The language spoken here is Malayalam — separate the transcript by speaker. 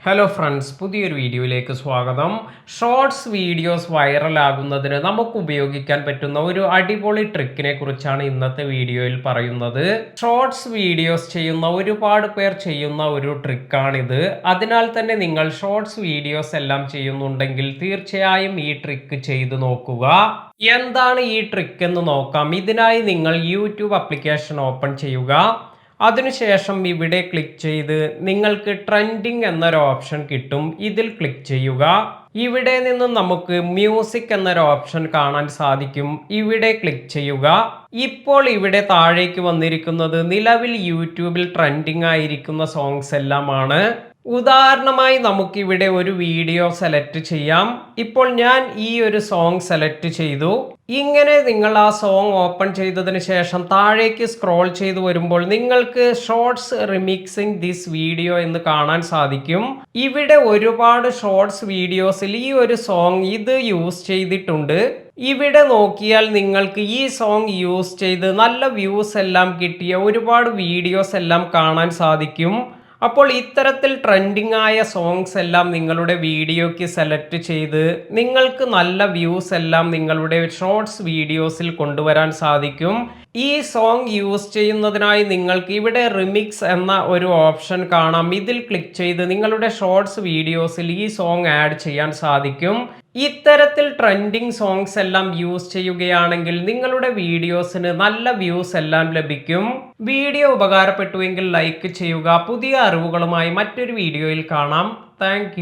Speaker 1: ഹലോ ഫ്രണ്ട്സ്, പുതിയൊരു വീഡിയോയിലേക്ക് സ്വാഗതം. ഷോർട്സ് വീഡിയോസ് വൈറലാകുന്നതിന് നമുക്ക് ഉപയോഗിക്കാൻ പറ്റുന്ന ഒരു അടിപൊളി ട്രിക്കിനെ കുറിച്ചാണ് ഇന്നത്തെ വീഡിയോയിൽ പറയുന്നത്. ഷോർട്സ് വീഡിയോസ് ചെയ്യുന്ന ഒരുപാട് പേർ ചെയ്യുന്ന ഒരു ട്രിക്കാണിത്. അതിനാൽ തന്നെ നിങ്ങൾ ഷോർട്സ് വീഡിയോസ് എല്ലാം ചെയ്യുന്നുണ്ടെങ്കിൽ തീർച്ചയായും ഈ ട്രിക്ക് ചെയ്തു നോക്കുക. എന്താണ് ഈ ട്രിക്ക് എന്ന് നോക്കാം. ഇതിനായി നിങ്ങൾ യൂട്യൂബ് ആപ്ലിക്കേഷൻ ഓപ്പൺ ചെയ്യുക. അതിനുശേഷം ഇവിടെ ക്ലിക്ക് ചെയ്ത് നിങ്ങൾക്ക് ട്രെൻഡിങ് എന്നൊരു ഓപ്ഷൻ കിട്ടും. ഇതിൽ ക്ലിക്ക് ചെയ്യുക. ഇവിടെ നിന്നും നമുക്ക് മ്യൂസിക് എന്നൊരു ഓപ്ഷൻ കാണാൻ സാധിക്കും. ഇവിടെ ക്ലിക്ക് ചെയ്യുക. ഇപ്പോൾ ഇവിടെ താഴേക്ക് വന്നിരിക്കുന്നത് നിലവിൽ യൂട്യൂബിൽ ട്രെൻഡിങ് ആയിരിക്കുന്ന സോങ്സ് എല്ലാമാണ്. ഉദാഹരണമായി നമുക്കിവിടെ ഒരു വീഡിയോ സെലക്ട് ചെയ്യാം. ഇപ്പോൾ ഞാൻ ഈ ഒരു സോങ് സെലക്ട് ചെയ്തു. ഇങ്ങനെ നിങ്ങൾ ആ സോങ് ഓപ്പൺ ചെയ്തതിന് ശേഷം താഴേക്ക് സ്ക്രോൾ ചെയ്തു വരുമ്പോൾ നിങ്ങൾക്ക് ഷോർട്സ് റിമിക്സിംഗ് ദിസ് വീഡിയോ എന്ന് കാണാൻ സാധിക്കും. ഇവിടെ ഒരുപാട് ഷോർട്സ് വീഡിയോസിൽ ഈ ഒരു സോങ് ഇത് യൂസ് ചെയ്തിട്ടുണ്ട്. ഇവിടെ നോക്കിയാൽ നിങ്ങൾക്ക് ഈ സോങ് യൂസ് ചെയ്ത് നല്ല വ്യൂസ് എല്ലാം കിട്ടിയ ഒരുപാട് വീഡിയോസ് എല്ലാം കാണാൻ സാധിക്കും. അപ്പോൾ ഇത്തരത്തിൽ ട്രെൻഡിങ് ആയ സോങ്സ് എല്ലാം നിങ്ങളുടെ വീഡിയോയ്ക്ക് സെലക്ട് ചെയ്ത് നിങ്ങൾക്ക് നല്ല വ്യൂസ് എല്ലാം നിങ്ങളുടെ ഷോർട്സ് വീഡിയോസിൽ കൊണ്ടുവരാൻ സാധിക്കും. ഈ സോങ് യൂസ് ചെയ്യുന്നതിനായി നിങ്ങൾക്ക് ഇവിടെ റിമിക്സ് എന്ന ഒരു ഓപ്ഷൻ കാണാം. ഇതിൽ ക്ലിക്ക് ചെയ്ത് നിങ്ങളുടെ ഷോർട്സ് വീഡിയോസിൽ ഈ സോങ് ആഡ് ചെയ്യാൻ സാധിക്കും. ഇത്തരത്തിൽ ട്രെൻഡിങ് സോങ്സ് എല്ലാം യൂസ് ചെയ്യുകയാണെങ്കിൽ നിങ്ങളുടെ വീഡിയോസിന് നല്ല വ്യൂസ് എല്ലാം ലഭിക്കും. വീഡിയോ ഉപകാരപ്പെട്ടുവെങ്കിൽ ലൈക്ക് ചെയ്യുക. പുതിയ അറിവുകളുമായി മറ്റൊരു വീഡിയോയിൽ കാണാം. താങ്ക്